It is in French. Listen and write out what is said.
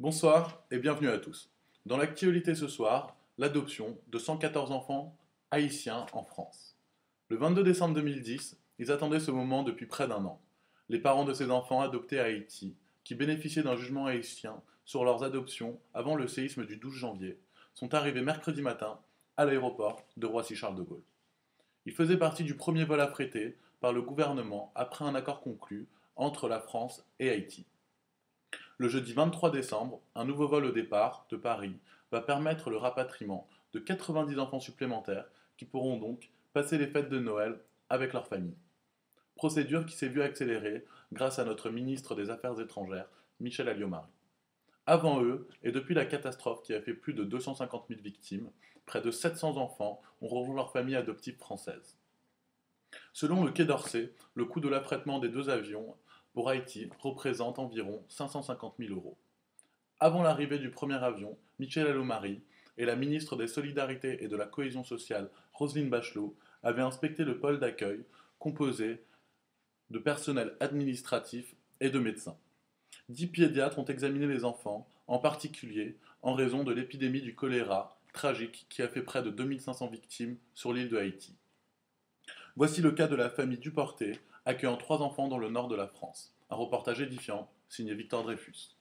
Bonsoir et bienvenue à tous. Dans l'actualité ce soir, l'adoption de 114 enfants haïtiens en France. Le 22 décembre 2010, ils attendaient ce moment depuis près d'un an. Les parents de ces enfants adoptés à Haïti, qui bénéficiaient d'un jugement haïtien sur leurs adoptions avant le séisme du 12 janvier, sont arrivés mercredi matin à l'aéroport de Roissy-Charles de Gaulle. Ils faisaient partie du premier vol affrété par le gouvernement après un accord conclu entre la France et Haïti. Le jeudi 23 décembre, un nouveau vol au départ de Paris va permettre le rapatriement de 90 enfants supplémentaires qui pourront donc passer les fêtes de Noël avec leur famille. Procédure qui s'est vue accélérée grâce à notre ministre des Affaires étrangères, Michel Alliot-Marie. Avant eux, et depuis la catastrophe qui a fait plus de 250 000 victimes, près de 700 enfants ont rejoint leur famille adoptive française. Selon le Quai d'Orsay, le coût de l'affrètement des deux avions pour Haïti représente environ 550 000 euros. Avant l'arrivée du premier avion, Michel Alliot-Marie et la ministre des Solidarités et de la Cohésion sociale, Roselyne Bachelot, avaient inspecté le pôle d'accueil composé de personnel administratif et de médecins. 10 pédiatres ont examiné les enfants, en particulier en raison de l'épidémie du choléra tragique qui a fait près de 2500 victimes sur l'île de Haïti. Voici le cas de la famille Duporté, accueillant 3 enfants dans le nord de la France. Un reportage édifiant, signé Victor Dreyfus.